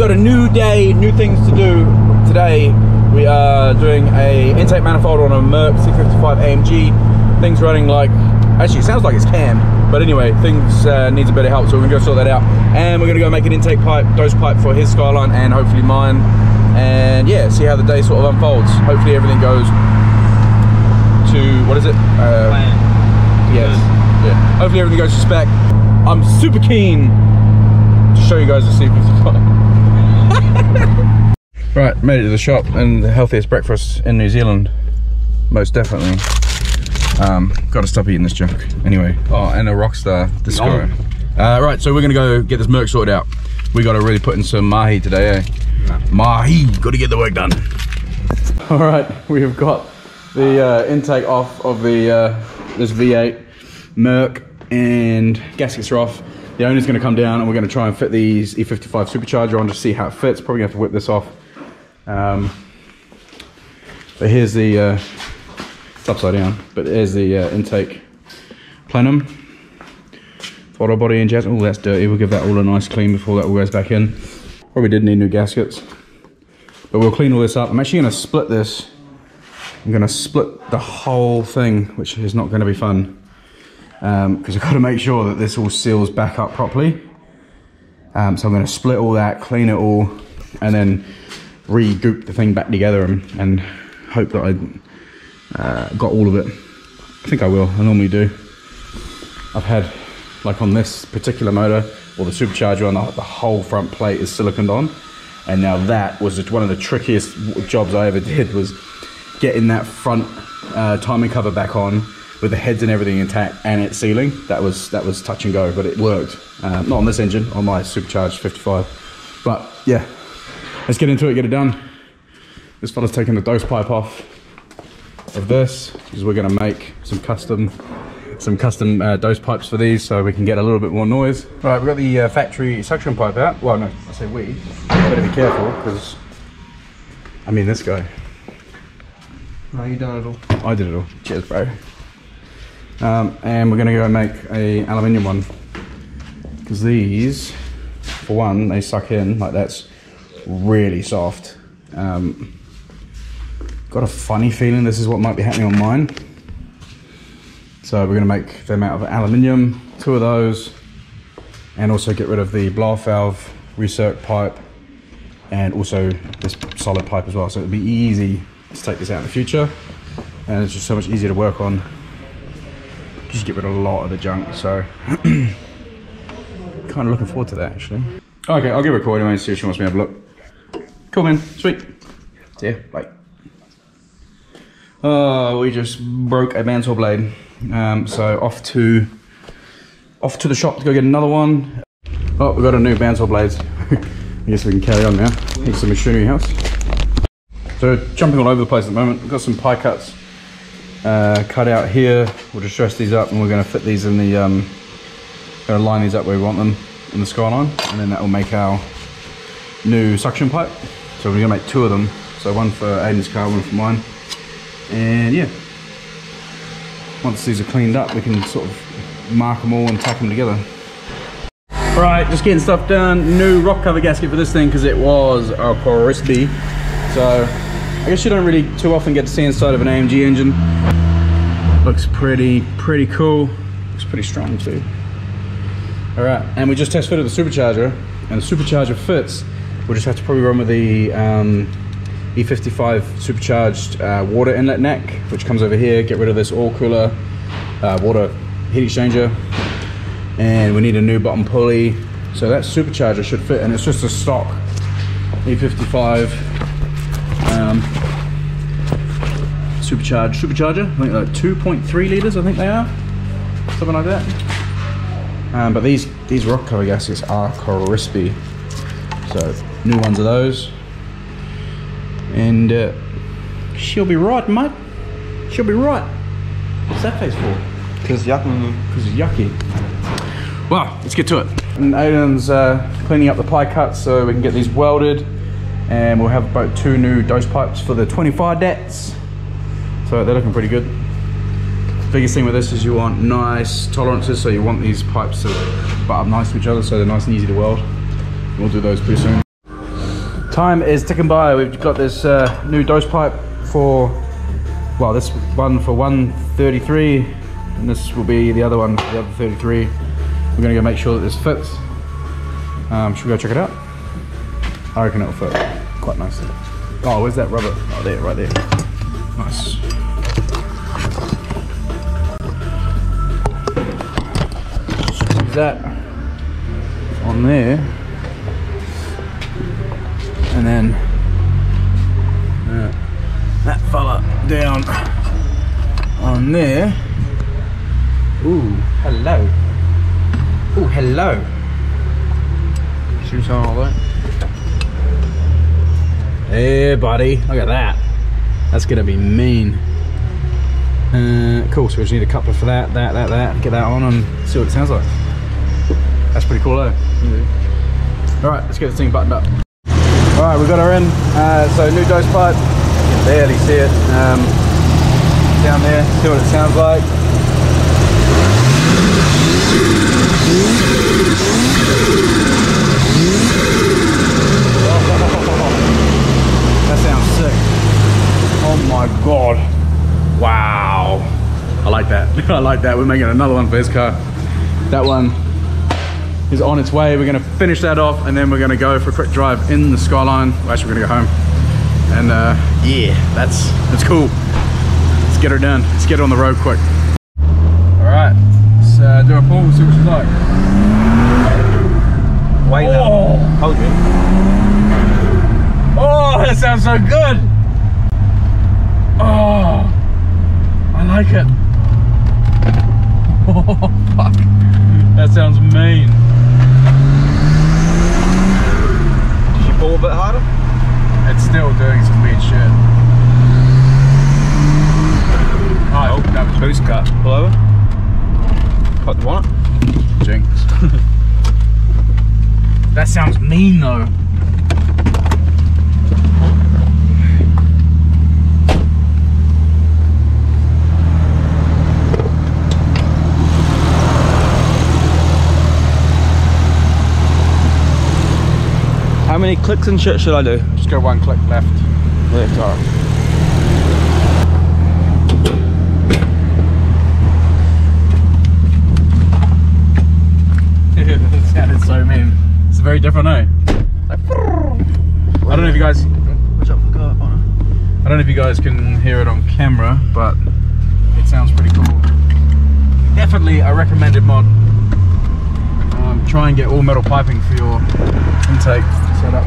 got a new day, new things to do. Today we are doing a intake manifold on a Merc C55 AMG. Things running like, actually it sounds like it's cam, but anyway, things needs a bit of help, so we're gonna go sort that out. And we're gonna go make an intake pipe, dose pipe for his Skyline and hopefully mine. And yeah, see how the day sort of unfolds. Hopefully everything goes to, what is it? Yes. Yeah. Hopefully everything goes to spec. I'm super keen to show you guys the C55. Right, made it to the shop, and the healthiest breakfast in New Zealand, most definitely. Got to stop eating this junk. Anyway, oh, and a Rockstar Disco. Right, so we're gonna go get this Merc sorted out. We got to really put in some mahi today, eh? No. Mahi, got to get the work done. All right, we have got the intake off of the this V8 Merc, and gaskets are off. The owner's going to come down and we're going to try and fit these E55 supercharger on to see how it fits. Probably going to have to whip this off. But here's the it's upside down, but there's the intake plenum, throttle body and jazz. Oh, that's dirty. We'll give that all a nice clean before that all goes back in. Probably did need new gaskets, but we'll clean all this up. I'm actually going to split this. I'm going to split the whole thing, which is not going to be fun, because I've got to make sure that this all seals back up properly. So I'm going to split all that, clean it all, and then re-goop the thing back together and hope that I got all of it. I think I will. I normally do. I've had, like on this particular motor, or the supercharger on the whole front plate is siliconed on, and now that was one of the trickiest jobs I ever did, was getting that front timing cover back on with the heads and everything intact and it sealing. That was touch and go, but it worked. Not on this engine, on my supercharged 55. But yeah, let's get into it, get it done. This fella's taking the dose pipe off of this because we're going to make some custom dose pipes for these, so we can get a little bit more noise. All right, we've got the factory suction pipe out. Well, no, I say we. Better be careful, because I mean this guy. No, you done it all. I did it all. Cheers, bro. And we're gonna go make a aluminium one, because these, for one, they suck in. Like, that's really soft. Got a funny feeling this is what might be happening on mine. So we're gonna make them out of aluminium, 2 of those, and also get rid of the blow-off valve, recirc pipe, and also this solid pipe as well. So it'll be easy to take this out in the future, and it's just so much easier to work on. Just get rid of a lot of the junk, so kind of looking forward to that, actually. Okay, I'll give her a call anyway and see if she wants me to have a look. Cool, man. Sweet. See ya. Bye. Oh, we just broke a bandsaw blade, so off to the shop to go get another one. Oh, we've got a new bandsaw blades. I guess we can carry on now. Here's the machinery house. So jumping all over the place at the moment. We've got some pie cuts cut out here. We'll just dress these up and we're going to fit these in the, going to line these up where we want them in the Skyline, and then that will make our new suction pipe. So we're going to make 2 of them. So one for Aiden's car, one for mine. And yeah, once these are cleaned up, we can sort of mark them all and tack them together. Right, just getting stuff done. New rock cover gasket for this thing because it was a crispy. So I guess you don't really too often get to see inside of an AMG engine. Looks pretty cool. Looks pretty strong too. All right, and we just test fitted the supercharger, and the supercharger fits. We'll just have to probably run with the E55 supercharged water inlet neck, which comes over here. Get rid of this oil cooler, water heat exchanger, and we need a new bottom pulley. So that supercharger should fit, and it's just a stock E55 supercharger. I think like 2.3 liters. I think they are, something like that. But these rock cover gaskets are crispy. So new ones of those. And she'll be right, mate. She'll be right. What's that face for? Because yucky. Because it's yucky. Well, let's get to it. And Aiden's cleaning up the pie cuts so we can get these welded. And we'll have about 2 new dose pipes for the 25 dats. So they're looking pretty good. Biggest thing with this is you want nice tolerances. So you want these pipes to butt up nice to each other so they're nice and easy to weld. We'll do those pretty soon. Time is ticking by. We've got this new dose pipe for, well, this one for 133, and this will be the other one for the other 33. We're gonna go make sure that this fits. Should we go check it out? I reckon it'll fit quite nicely. Oh, where's that rubber? Oh, there, right there. Nice. Use that on there, and then that fella down on there. Ooh, hello. Ooh, hello. Shoot on all that. Hey, buddy, look at that. That's gonna be mean. Cool, so we just need a coupler for that. Get that on and see what it sounds like. That's pretty cool, though. Mm-hmm. All right, let's get this thing buttoned up. All right, we've got her in. So new dose pipe. You can barely see it down there. See what it sounds like. That sounds sick. Oh my god. Wow. I like that. I like that. We're making another one for his car. That one is on its way. We're going to finish that off and then we're going to go for a quick drive in the Skyline. Well, actually, we're going to go home. And yeah, that's cool. Let's get her done. Let's get her on the road quick. All right, let's do a pull, see what she's like. Wait now. Hold it. Oh, that sounds so good. Oh, I like it. Oh, fuck. That sounds mean. Did you pull a bit harder? It's still doing some weird shit. Oh, that was boost cut. Pull over. Cut the bonnet. Jinx. That sounds mean though. How many clicks and shit should I do? Just go one click left. Left, alright. That sounded so mean. It's very different, eh? Like, I don't know if you guys. Watch out for the car. I don't know if you guys can hear it on camera, but it sounds pretty cool. Definitely a recommended mod. Try and get all metal piping for your intake setup.